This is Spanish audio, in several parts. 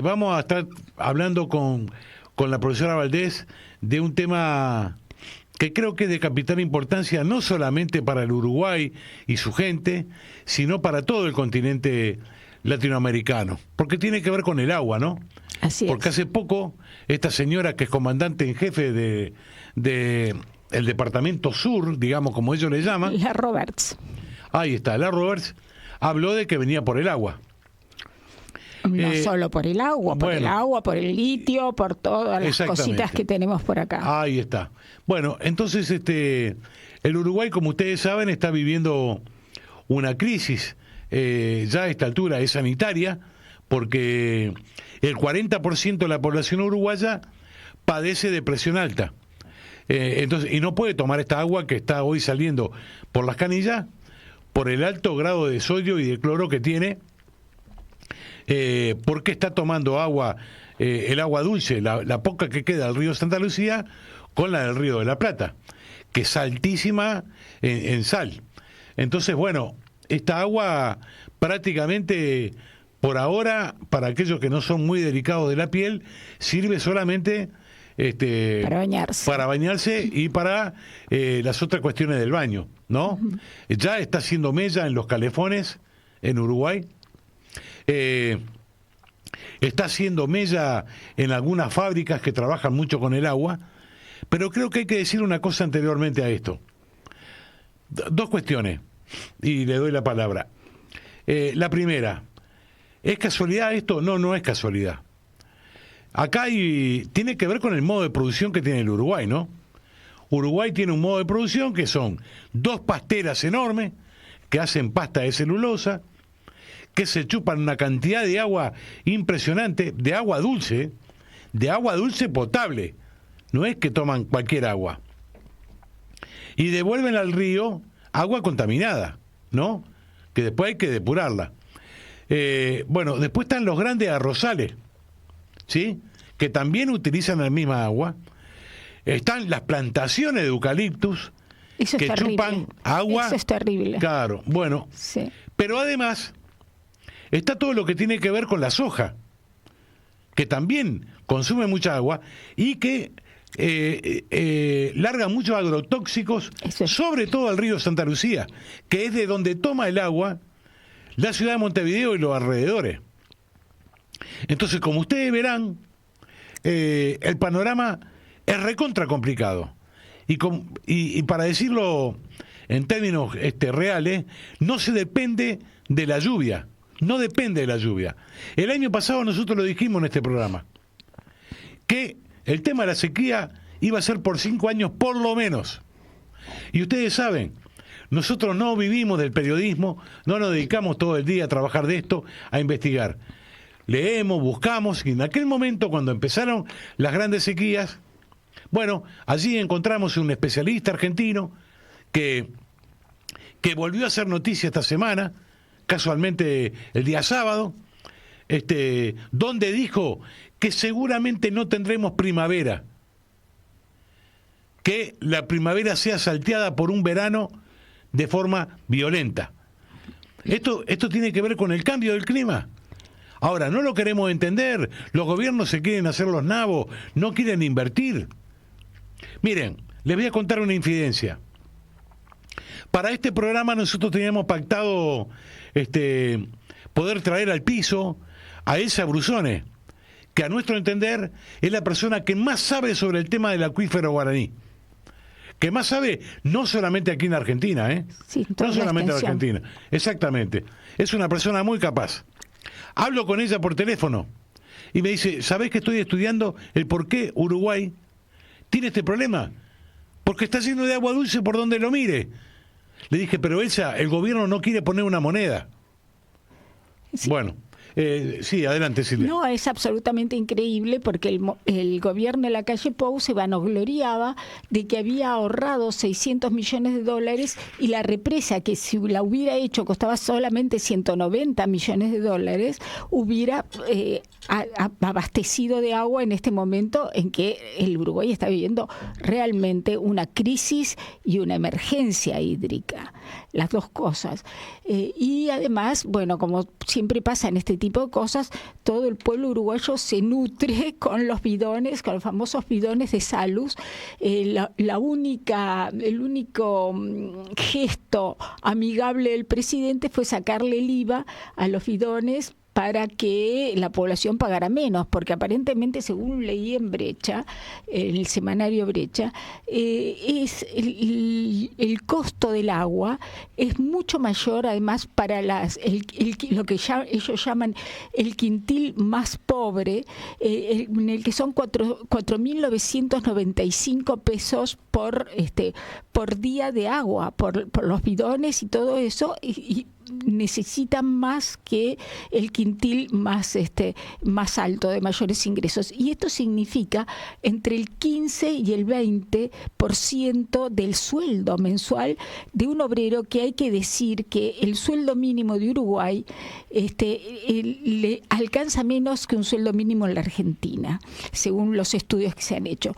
vamos a estar hablando con la profesora Valdés de un tema que creo que es de capital importancia, no solamente para el Uruguay y su gente, sino para todo el continente latinoamericano, porque tiene que ver con el agua, ¿no? Así es. Porque hace poco, esta señora que es comandante en jefe de el departamento sur, digamos como ellos le llaman. La Roberts. Ahí está, la Roberts, habló de que venía por el agua. No solo por el agua, por el agua, por el litio, por todas las cositas que tenemos por acá. Ahí está. Bueno, entonces el Uruguay, como ustedes saben, está viviendo una crisis, ya a esta altura es sanitaria, porque el 40% de la población uruguaya padece de presión alta. Entonces, y no puede tomar esta agua que está hoy saliendo por las canillas, por el alto grado de sodio y de cloro que tiene, porque está tomando agua, el agua dulce, la poca que queda del río Santa Lucía, con la del río de la Plata, que es altísima en sal. Entonces, bueno, esta agua prácticamente, por ahora, para aquellos que no son muy delicados de la piel, sirve solamente para bañarse y para las otras cuestiones del baño, ¿no? Uh-huh. Ya está haciendo mella en los calefones en Uruguay. Está haciendo mella en algunas fábricas que trabajan mucho con el agua, pero creo que hay que decir una cosa anteriormente a esto. Dos cuestiones, y le doy la palabra. La primera, ¿es casualidad esto? No, no es casualidad. Acá tiene que ver con el modo de producción que tiene el Uruguay, ¿no? Uruguay tiene un modo de producción que son 2 pasteras enormes que hacen pasta de celulosa, que se chupan una cantidad de agua impresionante, de agua dulce potable, no es que toman cualquier agua, y devuelven al río agua contaminada, ¿no? Que después hay que depurarla. Bueno, después están los grandes arrozales, ¿sí? Que también utilizan la misma agua. Están las plantaciones de eucaliptus, eso que chupan agua. Eso es terrible. Claro, bueno. Sí. Pero además está todo lo que tiene que ver con la soja, que también consume mucha agua y que larga muchos agrotóxicos, sobre todo al río Santa Lucía, que es de donde toma el agua la ciudad de Montevideo y los alrededores. Entonces, como ustedes verán, el panorama es recontra complicado. Y para decirlo en términos reales, no se depende de la lluvia. No depende de la lluvia. El año pasado nosotros lo dijimos en este programa, que el tema de la sequía iba a ser por 5 años por lo menos. Y ustedes saben, nosotros no vivimos del periodismo, no nos dedicamos todo el día a trabajar de esto, a investigar. Leemos, buscamos, y en aquel momento, cuando empezaron las grandes sequías, bueno, allí encontramos un especialista argentino que volvió a hacer noticia esta semana, casualmente el día sábado, donde dijo que seguramente no tendremos primavera, que la primavera sea salteada por un verano de forma violenta. Esto tiene que ver con el cambio del clima. Ahora, no lo queremos entender, los gobiernos se quieren hacer los nabos, no quieren invertir. Miren, les voy a contar una infidencia. Para este programa nosotros teníamos pactado poder traer al piso a Elsa Brusone, que a nuestro entender es la persona que más sabe sobre el tema del acuífero guaraní. Que más sabe, no solamente aquí en Argentina, sí, no solamente en Argentina, exactamente. Es una persona muy capaz. Hablo con ella por teléfono y me dice, ¿sabés que estoy estudiando el por qué Uruguay tiene este problema? Porque está lleno de agua dulce por donde lo mire. Le dije, pero Elsa, el gobierno no quiere poner una moneda. Sí. Bueno, sí, adelante, Silvia. No, es absolutamente increíble porque el gobierno de la calle Pou se vanagloriaba de que había ahorrado $600 millones y la represa, que si la hubiera hecho costaba solamente $190 millones, hubiera abastecido de agua en este momento en que el Uruguay está viviendo realmente una crisis y una emergencia hídrica. las dos cosas. Y además, bueno, como siempre pasa en este tipo de cosas, todo el pueblo uruguayo se nutre con los bidones, con los famosos bidones de Salus. El único gesto amigable del presidente fue sacarle el IVA a los bidones para que la población pagara menos, porque aparentemente, según leí en Brecha, el semanario Brecha, es el costo del agua es mucho mayor, además, para lo que ellos llaman el quintil más pobre, en el que son 4.995 pesos por día de agua, por los bidones y todo eso, y necesitan más que el quintil más alto, de mayores ingresos. Y esto significa entre el 15 y el 20% del sueldo mensual de un obrero, que hay que decir que el sueldo mínimo de Uruguay le alcanza menos que un sueldo mínimo en la Argentina, según los estudios que se han hecho.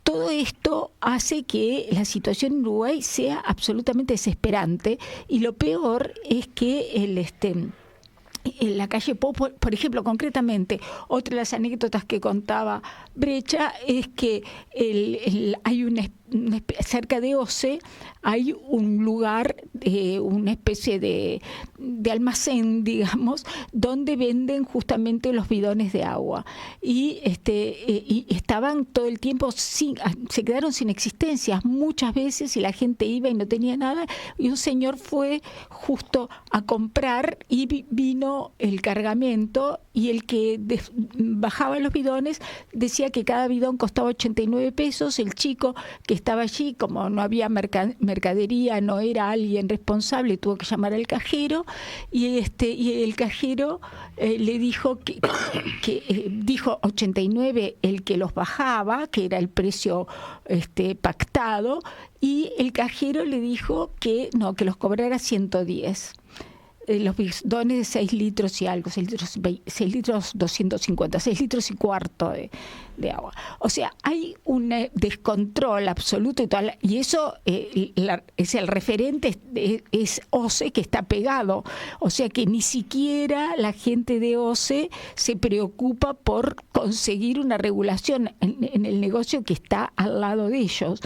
Todo esto hace que la situación en Uruguay sea absolutamente desesperante, y lo peor es que en la calle Pou, por ejemplo, concretamente, otra de las anécdotas que contaba Brecha es que hay cerca de OCE hay un lugar, una especie de almacén, digamos, donde venden justamente los bidones de agua. Y estaban todo el tiempo, se quedaron sin existencias muchas veces, y la gente iba y no tenía nada. Y un señor fue justo a comprar y vino el cargamento, y el que bajaba los bidones decía que cada bidón costaba 89 pesos. El chico que estaba allí, como no había mercadería, no era alguien responsable, tuvo que llamar al cajero, y el cajero le dijo que dijo 89 el que los bajaba, que era el precio pactado, y el cajero le dijo que no, que los cobrara 110. Los bidones de 6 litros y algo, 6 litros 250, 6 litros y cuarto de agua. O sea, hay un descontrol absoluto, y eso es el referente, es OCE, que está pegado. O sea que ni siquiera la gente de OCE se preocupa por conseguir una regulación en el negocio que está al lado de ellos.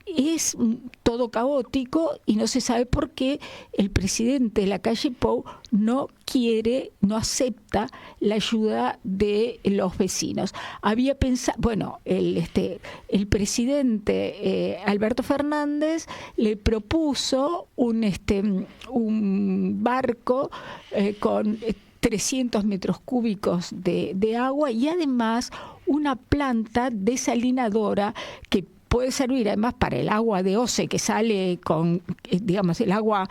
Es todo caótico, y no se sabe por qué el presidente de la calle Pou no acepta la ayuda de los vecinos. Había pensado, bueno, el presidente Alberto Fernández le propuso un barco con 300 metros cúbicos de agua, y además una planta desalinadora que puede servir además para el agua de OCE, que sale con, digamos, el agua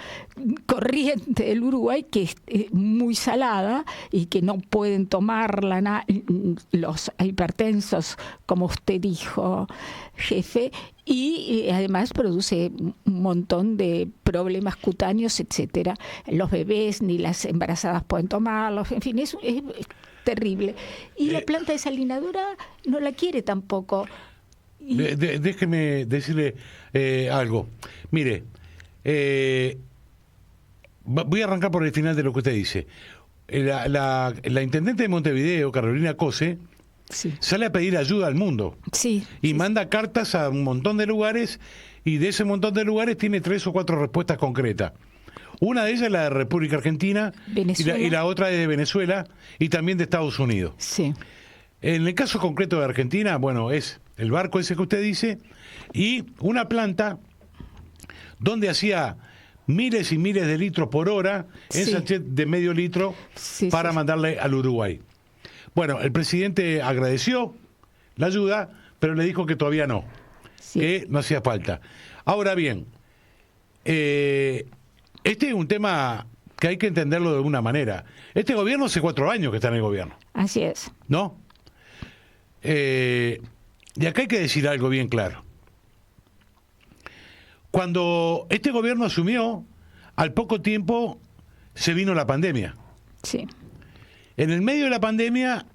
corriente del Uruguay, que es muy salada y que no pueden tomarla los hipertensos, como usted dijo, jefe, y además produce un montón de problemas cutáneos, etcétera. Los bebés ni las embarazadas pueden tomarlos, en fin, es terrible. Y la planta desalinadora no la quiere tampoco. Déjeme decirle algo. Mire, voy a arrancar por el final de lo que usted dice. La intendente de Montevideo, Carolina Cose, sí, sale a pedir ayuda al mundo. Sí, y sí, manda cartas a un montón de lugares, y de ese montón de lugares tiene 3 o 4 respuestas concretas. Una de ellas es la de República Argentina, y la otra es de Venezuela, y también de Estados Unidos. Sí. En el caso concreto de Argentina, bueno, es el barco ese que usted dice, y una planta donde hacía miles y miles de litros por hora en sachet de medio litro para mandarle al Uruguay. Bueno, el presidente agradeció la ayuda, pero le dijo que todavía no, que no hacía falta. Ahora bien, este es un tema que hay que entenderlo de alguna manera. Este gobierno hace 4 años que está en el gobierno. Así es. ¿No? Y acá hay que decir algo bien claro. Cuando este gobierno asumió, al poco tiempo se vino la pandemia. Sí. En el medio de la pandemia,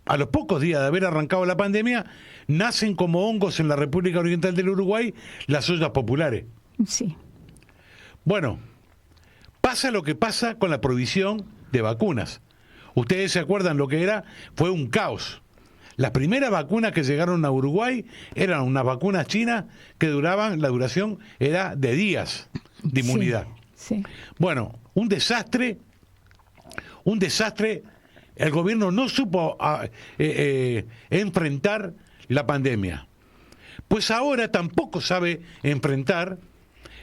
a los pocos días de haber arrancado la pandemia, nacen como hongos en la República Oriental del Uruguay las ollas populares. Sí. Bueno, pasa lo que pasa con la provisión de vacunas. Ustedes se acuerdan lo que era, fue un caos. Las primeras vacunas que llegaron a Uruguay eran unas vacunas chinas que la duración era de días de inmunidad. Sí, sí. Bueno, un desastre, el gobierno no supo enfrentar la pandemia. Pues ahora tampoco sabe enfrentar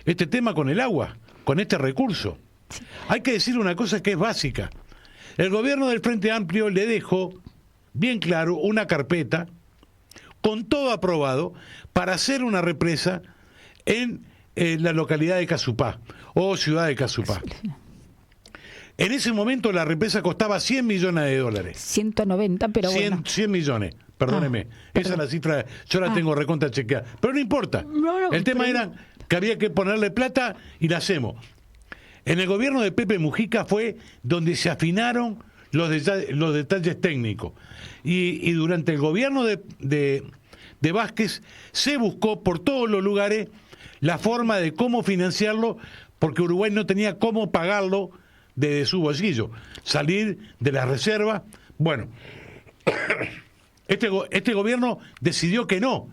este tema con el agua, con este recurso. Sí. Hay que decir una cosa que es básica. El gobierno del Frente Amplio le dejó bien claro una carpeta con todo aprobado para hacer una represa en la localidad de Casupá o ciudad de Casupá. En ese momento la represa costaba 100 millones de dólares. 190, pero 100 millones, perdóneme. Esa es la cifra, yo la tengo recontra chequeada. Pero no importa. El tema era que había que ponerle plata y la hacemos. En el gobierno de Pepe Mujica fue donde se afinaron los detalles técnicos. Y durante el gobierno de Vázquez se buscó por todos los lugares la forma de cómo financiarlo, porque Uruguay no tenía cómo pagarlo desde su bolsillo, salir de las reservas. Bueno, este gobierno decidió que no.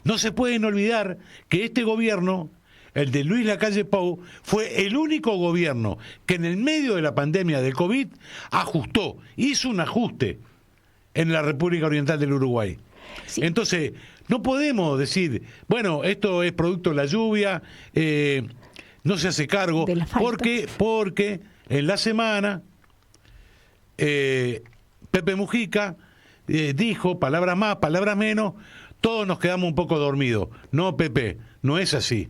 No se pueden olvidar que este gobierno, el de Luis Lacalle Pou, fue el único gobierno que en el medio de la pandemia del COVID hizo un ajuste en la República Oriental del Uruguay. Sí. Entonces, no podemos decir, bueno, esto es producto de la lluvia, no se hace cargo, porque en la semana Pepe Mujica dijo, palabras más, palabras menos, todos nos quedamos un poco dormidos. No, Pepe, no es así.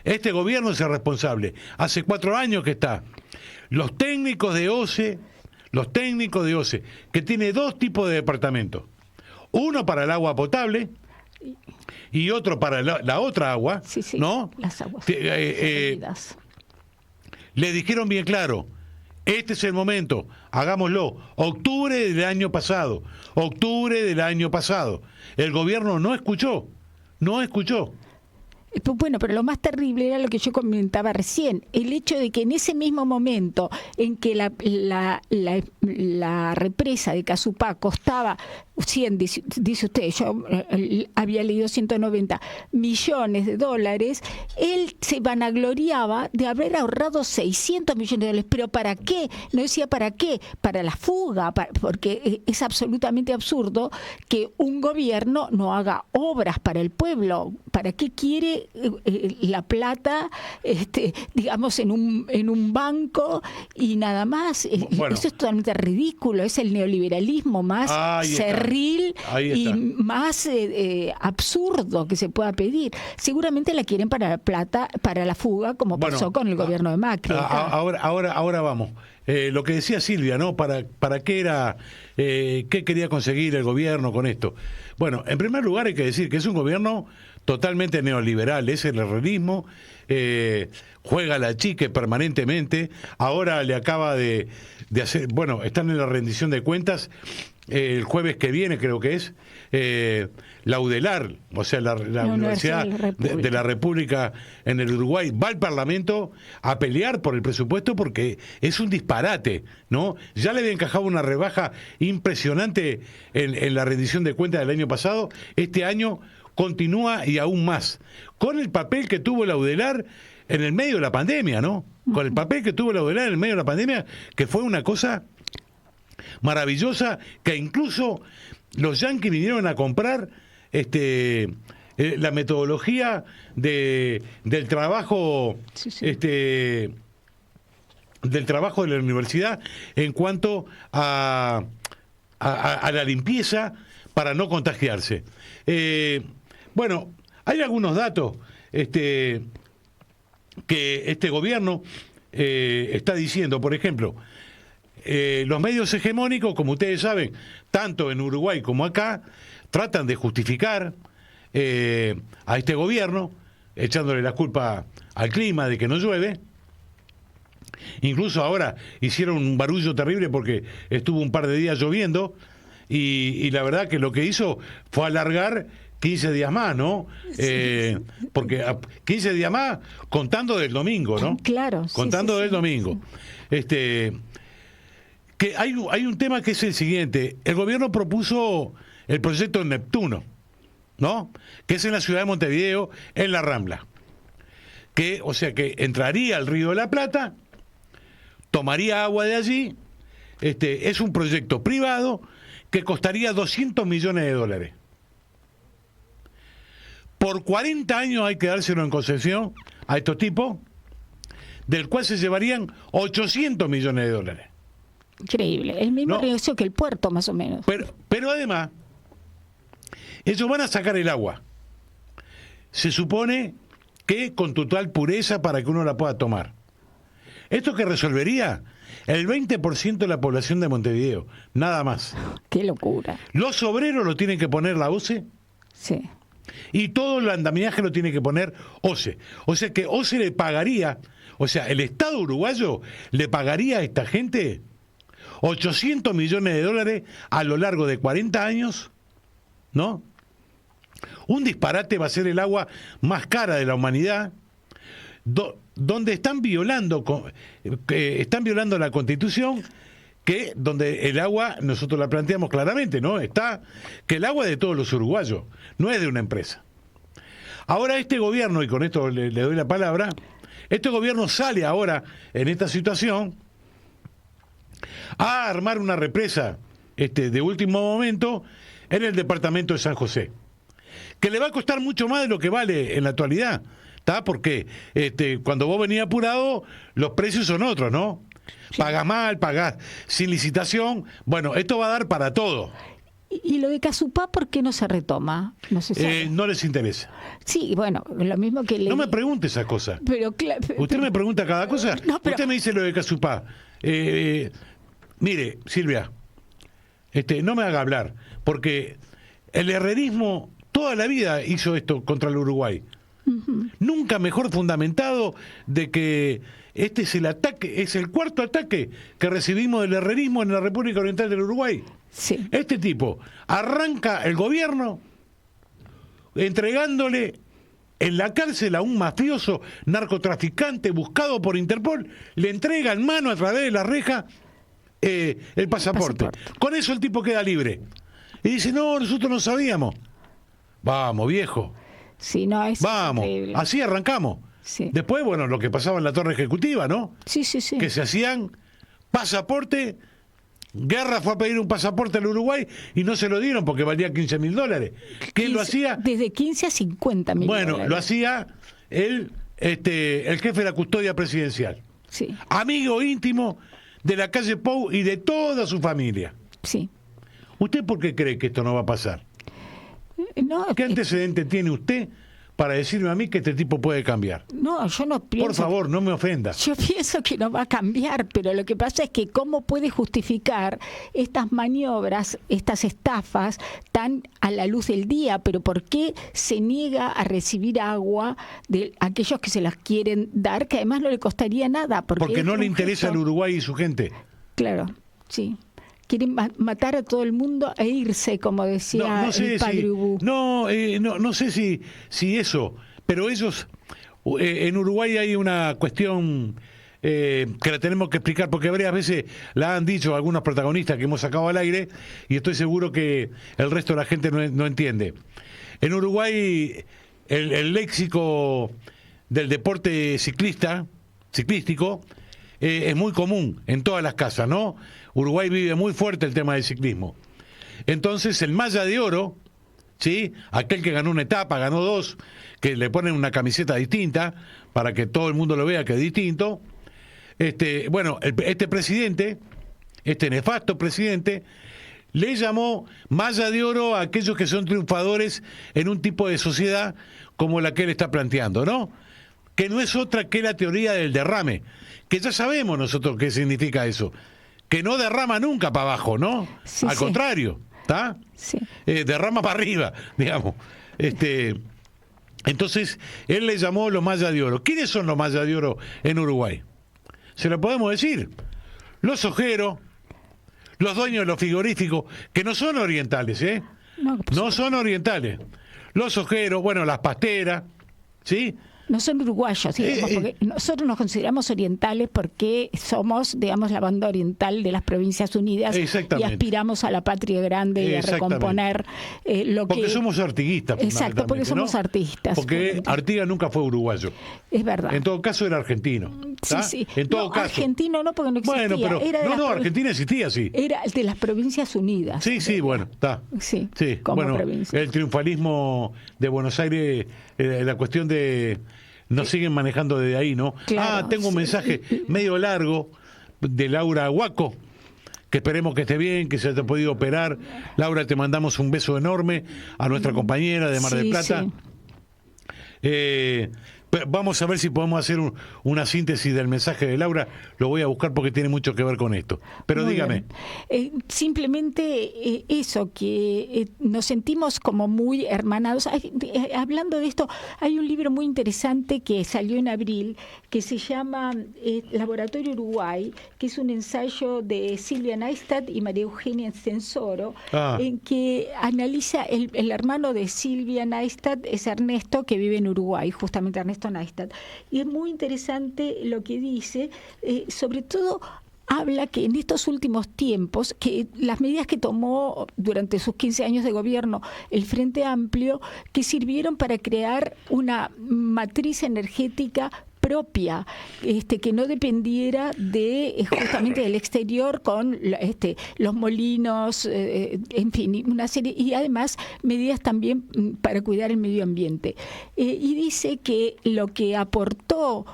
Este gobierno es el responsable. Hace 4 años que está. Los técnicos de OCE, que tiene 2 tipos de departamentos. Uno para el agua potable y otro para la otra agua, sí, ¿no? Las aguas. Le dijeron bien claro, este es el momento, hagámoslo. Octubre del año pasado. El gobierno no escuchó. Bueno, pero lo más terrible era lo que yo comentaba recién, el hecho de que en ese mismo momento en que la represa de Casupá costaba 100, dice usted, yo había leído 190 millones de dólares, él se vanagloriaba de haber ahorrado 600 millones de dólares. ¿Pero para qué? No decía para qué, para la fuga, porque es absolutamente absurdo que un gobierno no haga obras para el pueblo. ¿Para qué quiere la plata, digamos, en un banco y nada más? Bueno, eso es totalmente ridículo, es el neoliberalismo más cerril y más absurdo que se pueda pedir. Seguramente la quieren para la plata, para la fuga, como pasó con el gobierno de Macri. Ahora vamos. Lo que decía Silvia, ¿no? ¿Para qué era, qué quería conseguir el gobierno con esto? Bueno, en primer lugar hay que decir que es un gobierno totalmente neoliberal, es el herrerismo, juega la chique permanentemente. Ahora le acaba de hacer, bueno, están en la rendición de cuentas, el jueves que viene creo que es, la UDELAR, o sea, la Universidad de la República en el Uruguay, va al Parlamento a pelear por el presupuesto porque es un disparate, ¿no? Ya le había encajado una rebaja impresionante en la rendición de cuentas del año pasado. Este año continúa y aún más, con el papel que tuvo la UDELAR en el medio de la pandemia, ¿no? Con el papel que tuvo la UDELAR en el medio de la pandemia, que fue una cosa maravillosa, que incluso los yanquis vinieron a comprar la metodología del trabajo, del trabajo de la universidad en cuanto a la limpieza para no contagiarse. Bueno, hay algunos datos que este gobierno está diciendo. Por ejemplo, los medios hegemónicos, como ustedes saben, tanto en Uruguay como acá, tratan de justificar a este gobierno, echándole la culpa al clima de que no llueve. Incluso ahora hicieron un barullo terrible porque estuvo un par de días lloviendo y la verdad que lo que hizo fue alargar 15 días más, ¿no? Porque 15 días más contando del domingo, ¿no? Claro. Contando del domingo. Que hay un tema que es el siguiente. El gobierno propuso el proyecto Neptuno, ¿no? Que es en la ciudad de Montevideo, en la Rambla. O sea que entraría al Río de la Plata, tomaría agua de allí. Es un proyecto privado que costaría 200 millones de dólares. Por 40 años hay que dárselo en concesión a estos tipos, del cual se llevarían 800 millones de dólares. Increíble, el mismo negocio que el puerto, más o menos. Pero además, ellos van a sacar el agua. Se supone que con total pureza para que uno la pueda tomar. ¿Esto qué resolvería? El 20% de la población de Montevideo, nada más. ¡Qué locura! Los obreros lo tienen que poner la OCE. Sí. Y todo el andamiaje lo tiene que poner OCE. O sea que OCE le pagaría, o sea, el Estado uruguayo le pagaría a esta gente 800 millones de dólares a lo largo de 40 años, ¿no? Un disparate. Va a ser el agua más cara de la humanidad, donde están violando la Constitución, donde el agua, nosotros la planteamos claramente, ¿no? Está que el agua es de todos los uruguayos, no es de una empresa. Ahora este gobierno, y con esto le doy la palabra, este gobierno sale ahora en esta situación a armar una represa de último momento en el departamento de San José, que le va a costar mucho más de lo que vale en la actualidad, ¿está? Porque cuando vos venís apurado, los precios son otros, ¿no? Sí. Pagás mal, pagás sin licitación. Bueno, esto va a dar para todo. ¿Y lo de Casupá por qué no se retoma? No se sabe. No les interesa. Sí, bueno, lo mismo que... No me pregunte esas cosas. ¿Usted me pregunta cada cosa? No, Usted me dice lo de Casupá. Mire, Silvia, no me haga hablar, porque el herrerismo toda la vida hizo esto contra el Uruguay. Uh-huh. Nunca mejor fundamentado de que este es el cuarto ataque que recibimos del herrerismo en la República Oriental del Uruguay. Sí. Este tipo arranca el gobierno entregándole en la cárcel a un mafioso narcotraficante buscado por Interpol, le entrega en mano a través de la reja el pasaporte. Con eso el tipo queda libre. Y dice, no, nosotros no sabíamos. Vamos, viejo. Sí, no, vamos, increíble. Así arrancamos. Sí. Después, bueno, lo que pasaba en la torre ejecutiva, ¿no? Sí, sí, sí. Que se hacían pasaporte. Guerra fue a pedir un pasaporte al Uruguay y no se lo dieron porque valía $15.000. ¿Quién lo hacía? Desde 15 a 50.000. Bueno, lo hacía el jefe de la custodia presidencial. Sí. Amigo íntimo de la calle Pou y de toda su familia. Sí. ¿Usted por qué cree que esto no va a pasar? No, ¿Qué antecedente tiene usted para decirme a mí que este tipo puede cambiar? No, yo no pienso... Por favor, no me ofenda. Yo pienso que no va a cambiar, pero lo que pasa es que cómo puede justificar estas maniobras, estas estafas tan a la luz del día, pero ¿por qué se niega a recibir agua de aquellos que se las quieren dar, que además no le costaría nada? Porque no le interesa al Uruguay y su gente. Claro, sí. Quieren matar a todo el mundo e irse, como decía el padre Ubú. No sé si eso, pero ellos, en Uruguay hay una cuestión que la tenemos que explicar, porque varias veces la han dicho algunos protagonistas que hemos sacado al aire, y estoy seguro que el resto de la gente no entiende. En Uruguay, el léxico del deporte ciclístico, es muy común en todas las casas, ¿no? Uruguay vive muy fuerte el tema del ciclismo. Entonces, el malla de oro, ¿sí? Aquel que ganó una etapa, ganó dos, que le ponen una camiseta distinta para que todo el mundo lo vea que es distinto. Bueno, este presidente, este nefasto presidente, le llamó malla de oro a aquellos que son triunfadores en un tipo de sociedad como la que él está planteando, ¿no? Que no es otra que la teoría del derrame, que ya sabemos nosotros qué significa eso, que no derrama nunca para abajo, ¿no? Sí, al contrario, ¿está? Sí. Derrama para arriba, digamos. Entonces, él le llamó los malla de oro. ¿Quiénes son los malla de oro en Uruguay? Se lo podemos decir. Los ojeros, los dueños de los frigoríficos, que no son orientales, ¿eh? No son orientales. los ojeros, bueno, las pasteras, ¿sí? No son uruguayos, digamos, porque nosotros nos consideramos orientales porque somos, digamos, la banda oriental de las Provincias Unidas y aspiramos a la patria grande y a recomponer lo porque somos artiguistas. Exacto, porque somos artistas. Porque Artigas nunca fue uruguayo. Es verdad. En todo caso era argentino. Sí. En todo caso. Argentino no, porque no existía. Bueno, pero era Argentina existía, sí. Era de las Provincias Unidas. Sí, bueno, está. Sí, como bueno, provincia. El triunfalismo de Buenos Aires, la cuestión de... Nos siguen manejando desde ahí, ¿no? Claro, tengo un mensaje medio largo de Laura Huaco, que esperemos que esté bien, que se haya podido operar. Laura, te mandamos un beso enorme a nuestra compañera de Mar del Plata. Vamos a ver si podemos hacer una síntesis del mensaje de Laura. Lo voy a buscar porque tiene mucho que ver con esto. Pero muy dígame. Simplemente eso, que nos sentimos como muy hermanados. Hablando de esto, hay un libro muy interesante que salió en abril que se llama Laboratorio Uruguay, que es un ensayo de Silvia Neistat y María Eugenia Censoro, en que analiza el hermano de Silvia Neistat, es Ernesto, que vive en Uruguay, justamente Ernesto Neistat. Y es muy interesante lo que dice, sobre todo habla que en estos últimos tiempos, que las medidas que tomó durante sus 15 años de gobierno el Frente Amplio, que sirvieron para crear una matriz energética propia, que no dependiera de justamente del exterior con los molinos, en fin, una serie, y además medidas también para cuidar el medio ambiente. Y dice que lo que aportó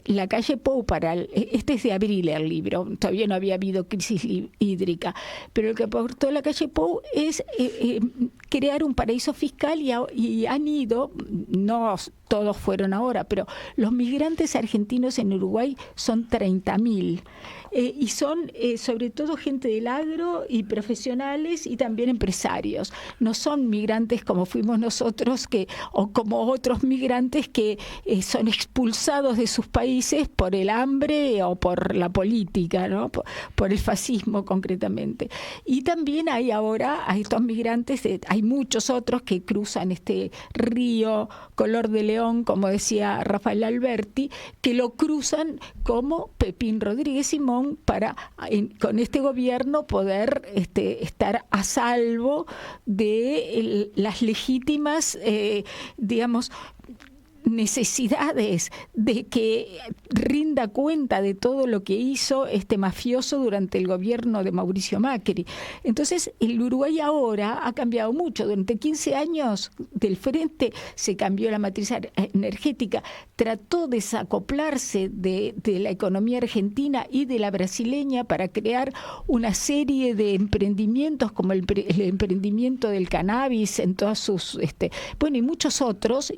la calle Pou para este es de abril el libro, todavía no había habido crisis hídrica, pero lo que aportó la calle Pou es crear un paraíso fiscal y han ido, no todos fueron ahora, pero los migrantes argentinos en Uruguay son 30.000. Y son sobre todo gente del agro y profesionales y también empresarios. No son migrantes como fuimos nosotros o como otros migrantes que son expulsados de sus países por el hambre o por la política, ¿no? Por el fascismo concretamente. Y también hay ahora a estos migrantes, hay muchos otros que cruzan este río color de león, como decía Rafael Alberti, que lo cruzan como Pepín Rodríguez Simón para con este gobierno poder estar a salvo de las legítimas, digamos, necesidades de que rinda cuenta de todo lo que hizo este mafioso durante el gobierno de Mauricio Macri. Entonces, el Uruguay ahora ha cambiado mucho. Durante 15 años del frente se cambió la matriz energética, trató de desacoplarse de la economía argentina y de la brasileña para crear una serie de emprendimientos como el emprendimiento del cannabis en todas sus, bueno, y muchos otros,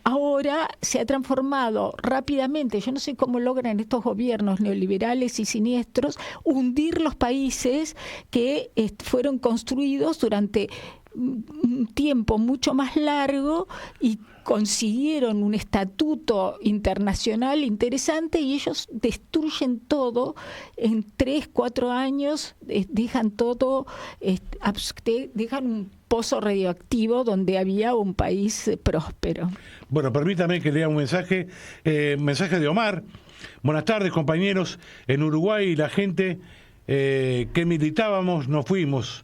ahora se ha transformado rápidamente. Yo no sé cómo logran estos gobiernos neoliberales y siniestros hundir los países que fueron construidos durante un tiempo mucho más largo y consiguieron un estatuto internacional interesante, y ellos destruyen todo en 3-4 años, dejan todo, dejan un pozo radioactivo donde había un país próspero. Bueno, permítame que lea un mensaje de Omar. Buenas tardes, compañeros. En Uruguay la gente que militábamos nos fuimos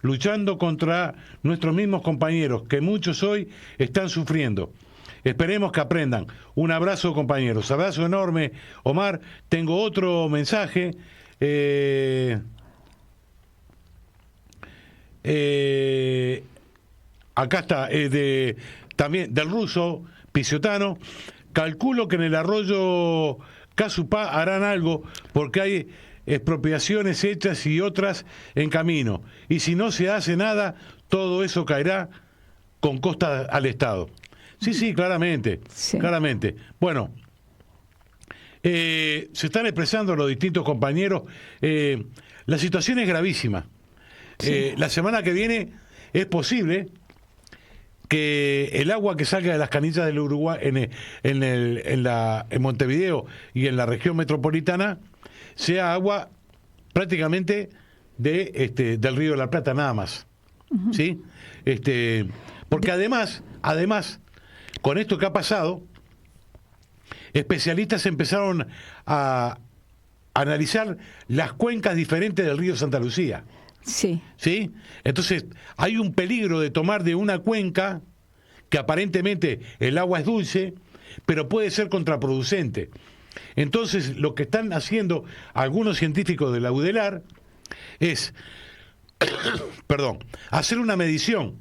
luchando contra nuestros mismos compañeros, que muchos hoy están sufriendo. Esperemos que aprendan. Un abrazo, compañeros. Abrazo enorme, Omar. Tengo otro mensaje. Acá está, también del ruso Pisiotano. Calculo que en el arroyo Casupá harán algo porque hay expropiaciones hechas y otras en camino. Y si no se hace nada, todo eso caerá con costa al Estado. Sí, claramente. Sí. Claramente. Bueno, se están expresando los distintos compañeros. La situación es gravísima. Sí. La semana que viene es posible que el agua que salga de las canillas del Uruguay en Montevideo y en la región metropolitana sea agua prácticamente del Río de la Plata, nada más. ¿sí? Porque además, con esto que ha pasado, especialistas empezaron a analizar las cuencas diferentes del río Santa Lucía. Sí. ¿Sí? Entonces, hay un peligro de tomar de una cuenca que aparentemente el agua es dulce, pero puede ser contraproducente. Entonces, lo que están haciendo algunos científicos de la UDELAR es hacer una medición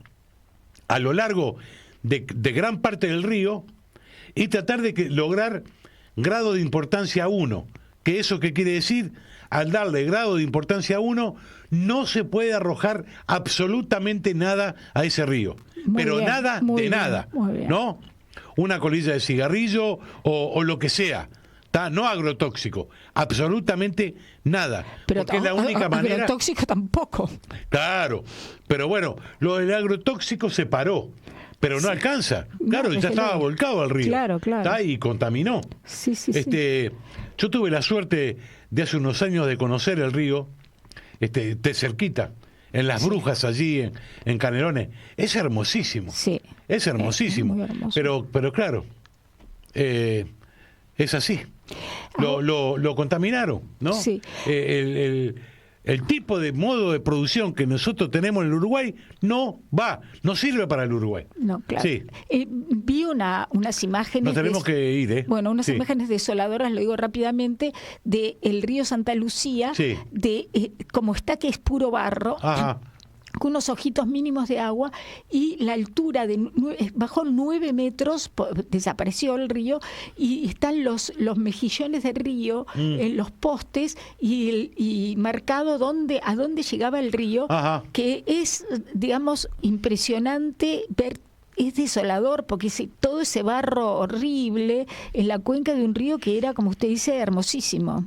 a lo largo de gran parte del río y tratar de lograr grado de importancia 1. ¿Que eso qué quiere decir? Al darle grado de importancia 1, no se puede arrojar absolutamente nada a ese río. Nada de nada, ¿no? Una colilla de cigarrillo o lo que sea. No agrotóxico, absolutamente nada. Porque es la única manera. Agrotóxico tampoco. Claro, pero bueno, lo del agrotóxico se paró, pero no alcanza. Claro, ya estaba volcado al río. Claro. Y contaminó. Sí. Yo tuve la suerte de hace unos años de conocer el río, de cerquita, en Las Brujas, allí en Canelones. Es hermosísimo. Sí. Es hermosísimo. Es muy hermoso. Pero claro, es así. Lo contaminaron, ¿no? Sí. El tipo de modo de producción que nosotros tenemos en el Uruguay no sirve para el Uruguay. No, claro. Sí. Vi unas imágenes. Nos tenemos que ir, Bueno, unas imágenes desoladoras, lo digo rápidamente, de el río Santa Lucía, de como está, que es puro barro. Ajá. Con unos ojitos mínimos de agua, y la altura bajó 9 metros, desapareció el río, y están los mejillones del río en los postes y marcado a dónde llegaba el río. Ajá. Que es, digamos, impresionante ver. Es desolador, porque todo ese barro horrible en la cuenca de un río que era, como usted dice, hermosísimo.